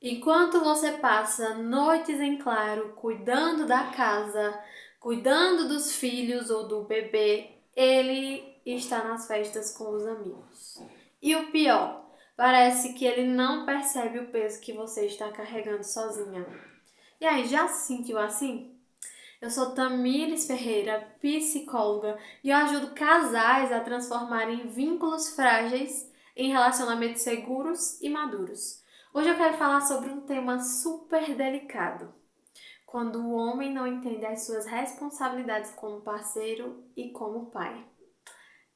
Enquanto você passa noites em claro cuidando da casa, cuidando dos filhos ou do bebê, ele está nas festas com os amigos. E o pior, parece que ele não percebe o peso que você está carregando sozinha. E aí, já se sentiu assim? Eu sou Tamires Ferreira, psicóloga, e eu ajudo casais a transformarem vínculos frágeis em relacionamentos seguros e maduros. Hoje eu quero falar sobre um tema super delicado. Quando o homem não entende as suas responsabilidades como parceiro e como pai.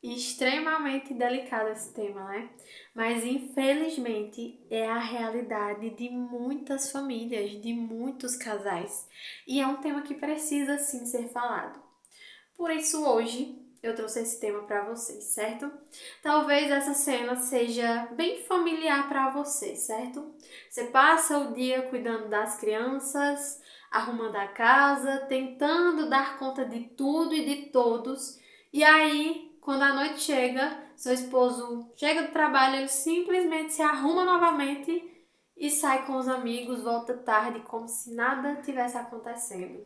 Extremamente delicado esse tema, né? Mas infelizmente é a realidade de muitas famílias, de muitos casais. E é um tema que precisa sim ser falado. Por isso hoje eu trouxe esse tema para vocês, certo? Talvez essa cena seja bem familiar para você, certo? Você passa o dia cuidando das crianças, arrumando a casa, tentando dar conta de tudo e de todos, e aí, quando a noite chega, seu esposo chega do trabalho, ele simplesmente se arruma novamente e sai com os amigos, volta tarde, como se nada tivesse acontecendo.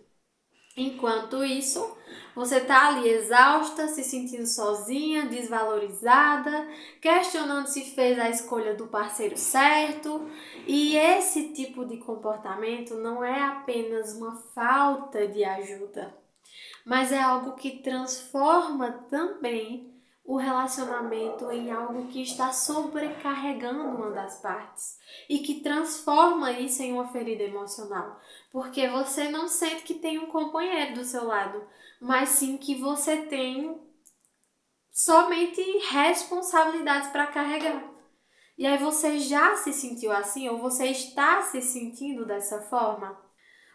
Enquanto isso, você tá ali exausta, se sentindo sozinha, desvalorizada, questionando se fez a escolha do parceiro certo. E esse tipo de comportamento não é apenas uma falta de ajuda, mas é algo que transforma também o relacionamento em algo que está sobrecarregando uma das partes e que transforma isso em uma ferida emocional, porque você não sente que tem um companheiro do seu lado, mas sim que você tem somente responsabilidades para carregar. E aí você já se sentiu assim ou você está se sentindo dessa forma?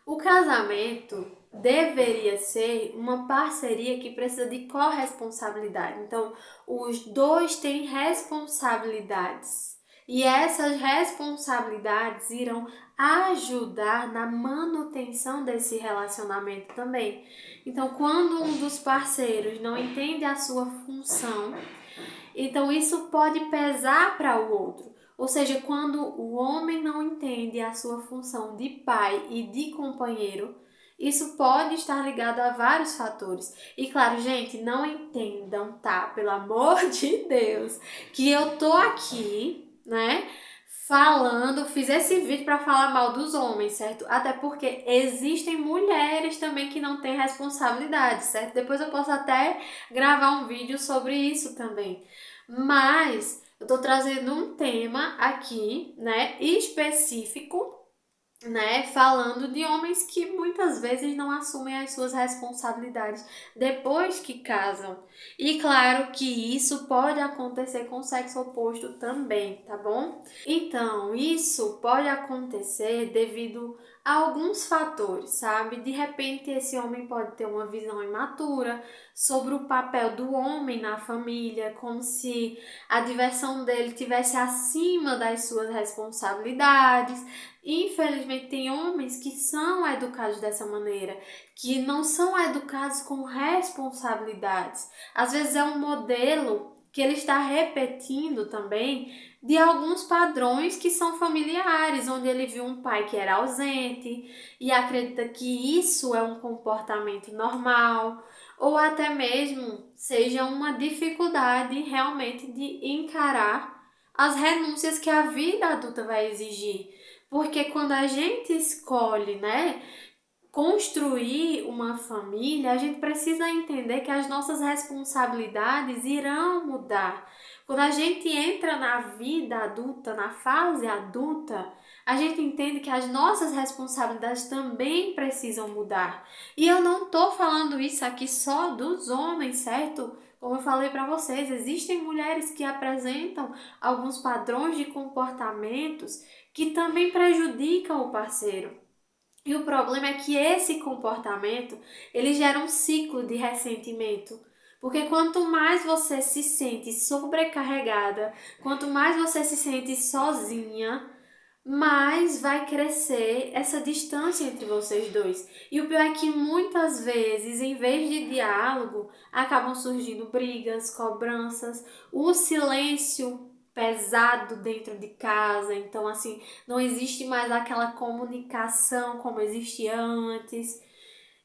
O casamento deveria ser uma parceria que precisa de corresponsabilidade. Então, os dois têm responsabilidades. E essas responsabilidades irão ajudar na manutenção desse relacionamento também. Então, quando um dos parceiros não entende a sua função, então isso pode pesar para o outro. Ou seja, quando o homem não entende a sua função de pai e de companheiro, isso pode estar ligado a vários fatores. E claro, gente, não entendam, tá? Pelo amor de Deus, que eu tô aqui, né? Falando, fiz esse vídeo para falar mal dos homens, certo? Até porque existem mulheres também que não têm responsabilidade, certo? Depois eu posso até gravar um vídeo sobre isso também. Mas eu tô trazendo um tema aqui, né, específico, né, falando de homens que muitas vezes não assumem as suas responsabilidades depois que casam. E claro que isso pode acontecer com o sexo oposto também, tá bom? Então, isso pode acontecer devido a alguns fatores, sabe? De repente, esse homem pode ter uma visão imatura sobre o papel do homem na família, como se a diversão dele tivesse acima das suas responsabilidades. Infelizmente, tem homens que são educados dessa maneira, que não são educados com responsabilidades. Às vezes é um modelo que ele está repetindo também de alguns padrões que são familiares, onde ele viu um pai que era ausente e acredita que isso é um comportamento normal, ou até mesmo seja uma dificuldade realmente de encarar as renúncias que a vida adulta vai exigir. Porque quando a gente escolhe, né, construir uma família, a gente precisa entender que as nossas responsabilidades irão mudar. Quando a gente entra na vida adulta, na fase adulta, a gente entende que as nossas responsabilidades também precisam mudar. E eu não estou falando isso aqui só dos homens, certo? Como eu falei para vocês, existem mulheres que apresentam alguns padrões de comportamentos que também prejudicam o parceiro. E o problema é que esse comportamento, ele gera um ciclo de ressentimento. Porque quanto mais você se sente sobrecarregada, quanto mais você se sente sozinha, mais vai crescer essa distância entre vocês dois. E o pior é que muitas vezes, em vez de diálogo, acabam surgindo brigas, cobranças, o silêncio pesado dentro de casa, então assim, não existe mais aquela comunicação como existia antes.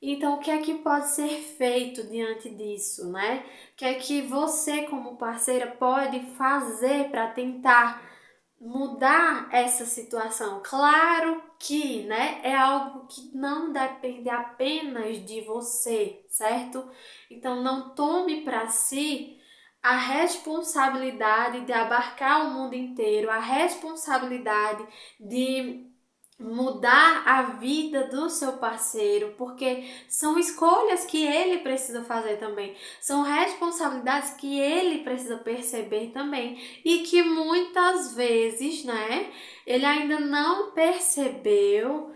Então, o que é que pode ser feito diante disso, né? O que é que você, como parceira, pode fazer para tentar mudar essa situação? Claro que, né, é algo que não depende apenas de você, certo? Então, não tome para si a responsabilidade de abarcar o mundo inteiro, a responsabilidade de mudar a vida do seu parceiro, porque são escolhas que ele precisa fazer também, são responsabilidades que ele precisa perceber também e que muitas vezes, né, ele ainda não percebeu,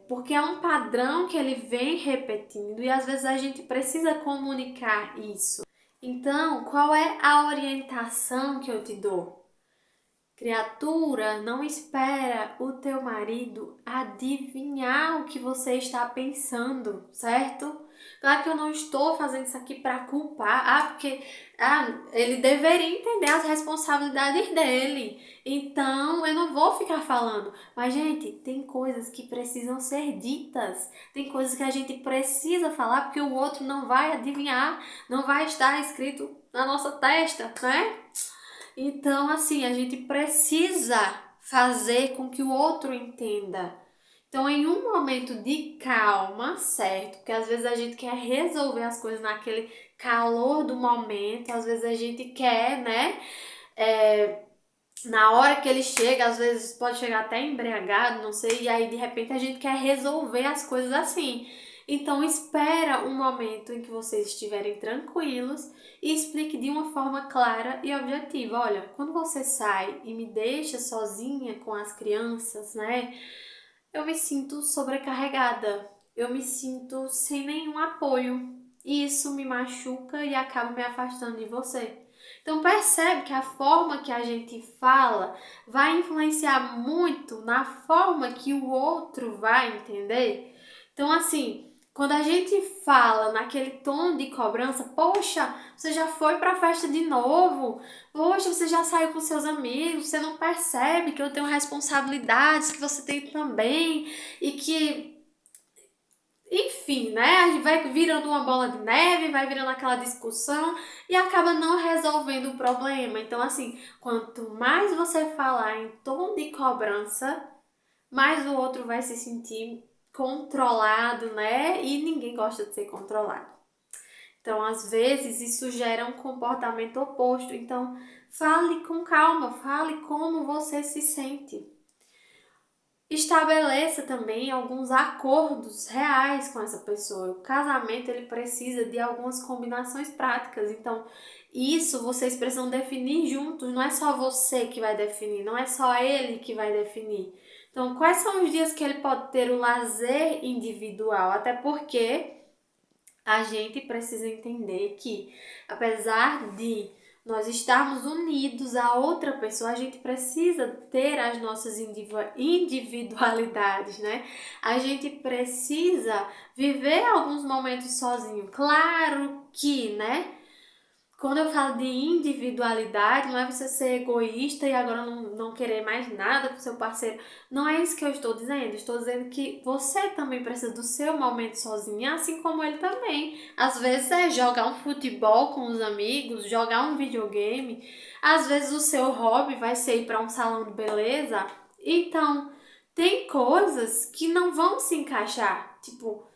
porque é um padrão que ele vem repetindo e às vezes a gente precisa comunicar isso. Então, qual é a orientação que eu te dou? Criatura, não espera o teu marido adivinhar o que você está pensando, certo? Claro que eu não estou fazendo isso aqui para culpar, porque ele deveria entender as responsabilidades dele. Então, eu não vou ficar falando. Mas, gente, tem coisas que precisam ser ditas. Tem coisas que a gente precisa falar porque o outro não vai adivinhar, não vai estar escrito na nossa testa, né? Então, assim, a gente precisa fazer com que o outro entenda. Então, em um momento de calma, certo? Porque às vezes a gente quer resolver as coisas naquele calor do momento, às vezes a gente quer, né? Na hora que ele chega, às vezes pode chegar até embriagado, não sei, e aí de repente a gente quer resolver as coisas assim. Então espera um momento em que vocês estiverem tranquilos e explique de uma forma clara e objetiva. Olha, quando você sai e me deixa sozinha com as crianças, né? Eu me sinto sobrecarregada. Eu me sinto sem nenhum apoio. E isso me machuca e acaba me afastando de você. Então percebe que a forma que a gente fala vai influenciar muito na forma que o outro vai entender. Então assim, quando a gente fala naquele tom de cobrança, poxa, você já foi para a festa de novo? Poxa, você já saiu com seus amigos, você não percebe que eu tenho responsabilidades que você tem também e que enfim, né? A gente vai virando uma bola de neve, vai virando aquela discussão e acaba não resolvendo o problema. Então, assim, quanto mais você falar em tom de cobrança, mais o outro vai se sentir controlado, né? E ninguém gosta de ser controlado. Então, às vezes, isso gera um comportamento oposto. Então, fale com calma, fale como você se sente. Estabeleça também alguns acordos reais com essa pessoa. O casamento ele precisa de algumas combinações práticas. Então, isso vocês precisam definir juntos. Não é só você que vai definir, não é só ele que vai definir. Então, quais são os dias que ele pode ter o lazer individual? Até porque a gente precisa entender que, apesar de nós estarmos unidos a outra pessoa, a gente precisa ter as nossas individualidades, né? A gente precisa viver alguns momentos sozinho. Claro que, né? Quando eu falo de individualidade, não é você ser egoísta e agora não querer mais nada com seu parceiro. Não é isso que eu estou dizendo. Estou dizendo que você também precisa do seu momento sozinha, assim como ele também. Às vezes é jogar um futebol com os amigos, jogar um videogame. Às vezes o seu hobby vai ser ir para um salão de beleza. Então, tem coisas que não vão se encaixar. Tipo,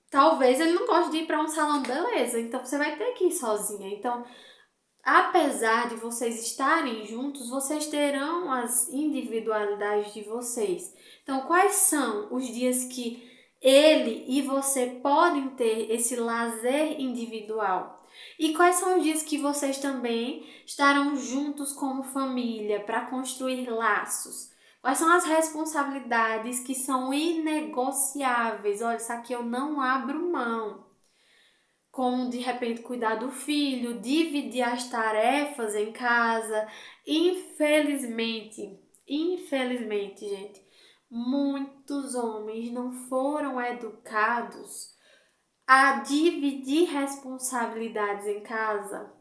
talvez ele não goste de ir para um salão de beleza, então você vai ter que ir sozinha. Então, apesar de vocês estarem juntos, vocês terão as individualidades de vocês. Então, quais são os dias que ele e você podem ter esse lazer individual? E quais são os dias que vocês também estarão juntos como família para construir laços? Quais são as responsabilidades que são inegociáveis? Olha, isso aqui eu não abro mão. Como de repente cuidar do filho, dividir as tarefas em casa. Infelizmente, gente, muitos homens não foram educados a dividir responsabilidades em casa.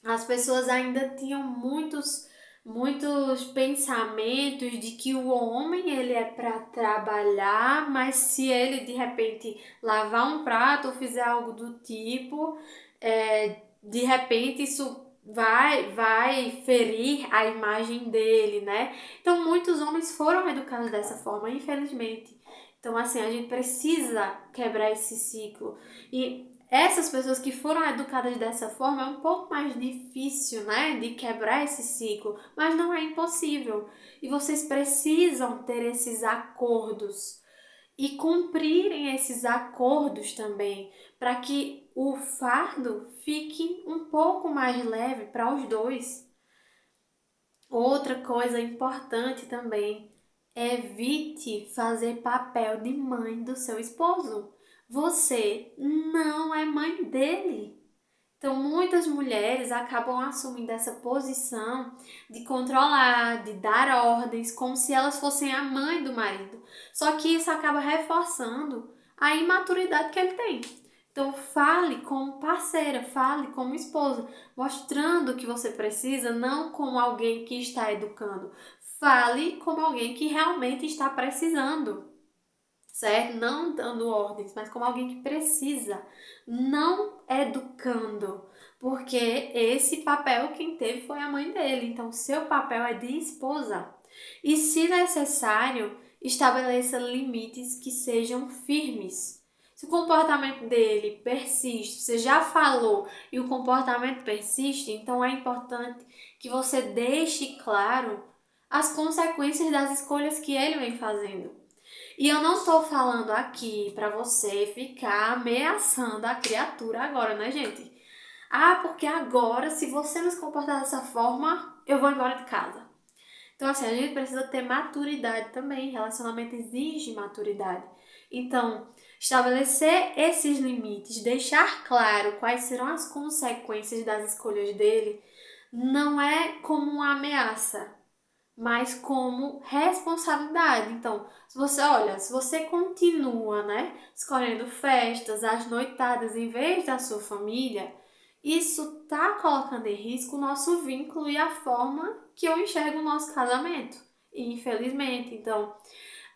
As pessoas ainda tinham muitos pensamentos de que o homem ele é para trabalhar, mas se ele de repente lavar um prato ou fizer algo do tipo, de repente isso vai ferir a imagem dele, né? Então muitos homens foram educados dessa forma, infelizmente. Então assim, a gente precisa quebrar esse ciclo. E essas pessoas que foram educadas dessa forma é um pouco mais difícil, né, de quebrar esse ciclo, mas não é impossível. E vocês precisam ter esses acordos e cumprirem esses acordos também, para que o fardo fique um pouco mais leve para os dois. Outra coisa importante também, evite fazer papel de mãe do seu esposo. Você não é mãe dele. Então, muitas mulheres acabam assumindo essa posição de controlar, de dar ordens, como se elas fossem a mãe do marido. Só que isso acaba reforçando a imaturidade que ele tem. Então, fale como parceira, fale como esposa, mostrando que você precisa, não como alguém que está educando. Fale como alguém que realmente está precisando, certo? Não dando ordens, mas como alguém que precisa, não educando, porque esse papel quem teve foi a mãe dele, então seu papel é de esposa. E se necessário, estabeleça limites que sejam firmes. Se o comportamento dele persiste, você já falou e o comportamento persiste, então é importante que você deixe claro as consequências das escolhas que ele vem fazendo. E eu não estou falando aqui para você ficar ameaçando a criatura agora, né, gente? Ah, porque agora, se você não se comportar dessa forma, eu vou embora de casa. Então, assim, a gente precisa ter maturidade também. Relacionamento exige maturidade. Então, estabelecer esses limites, deixar claro quais serão as consequências das escolhas dele, não é como uma ameaça, mas como responsabilidade. Então, se você continua, né, escolhendo festas, as noitadas em vez da sua família, isso tá colocando em risco o nosso vínculo e a forma que eu enxergo o nosso casamento. Infelizmente, então,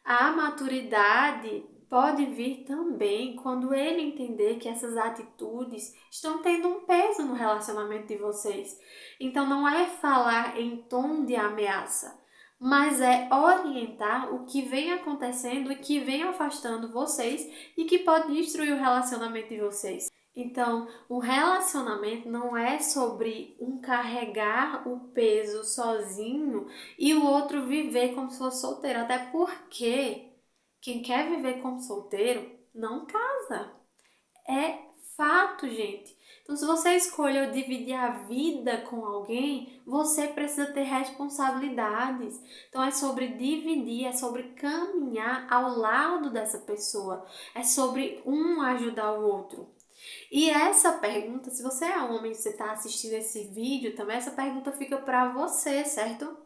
a maturidade pode vir também quando ele entender que essas atitudes estão tendo um peso no relacionamento de vocês. Então não é falar em tom de ameaça, mas é orientar o que vem acontecendo e que vem afastando vocês e que pode destruir o relacionamento de vocês. Então, o relacionamento não é sobre um carregar o peso sozinho e o outro viver como se fosse solteiro. Até porque quem quer viver como solteiro não casa. É fato, gente. Então, se você escolheu dividir a vida com alguém, você precisa ter responsabilidades. Então, é sobre dividir, é sobre caminhar ao lado dessa pessoa, é sobre um ajudar o outro. E essa pergunta, se você é homem e você está assistindo esse vídeo também, essa pergunta fica para você, certo?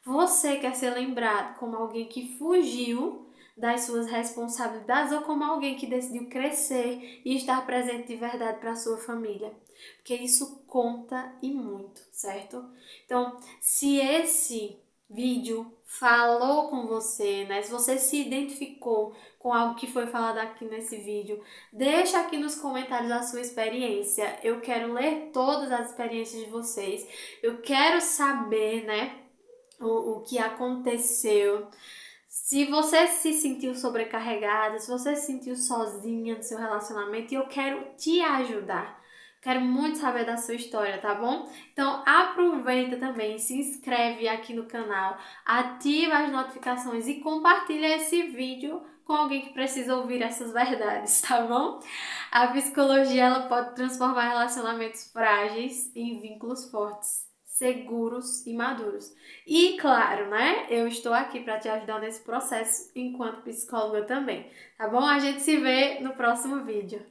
Você quer ser lembrado como alguém que fugiu das suas responsabilidades ou como alguém que decidiu crescer e estar presente de verdade para a sua família? Porque isso conta e muito, certo? Então, se esse vídeo falou com você, né? Se você se identificou com algo que foi falado aqui nesse vídeo, deixa aqui nos comentários a sua experiência. Eu quero ler todas as experiências de vocês. Eu quero saber, né, o que aconteceu. Se você se sentiu sobrecarregada, se você se sentiu sozinha no seu relacionamento, eu quero te ajudar. Quero muito saber da sua história, tá bom? Então aproveita também, se inscreve aqui no canal, ativa as notificações e compartilha esse vídeo com alguém que precisa ouvir essas verdades, tá bom? A psicologia ela pode transformar relacionamentos frágeis em vínculos fortes, seguros e maduros. E claro, né? Eu estou aqui para te ajudar nesse processo enquanto psicóloga também, tá bom? A gente se vê no próximo vídeo.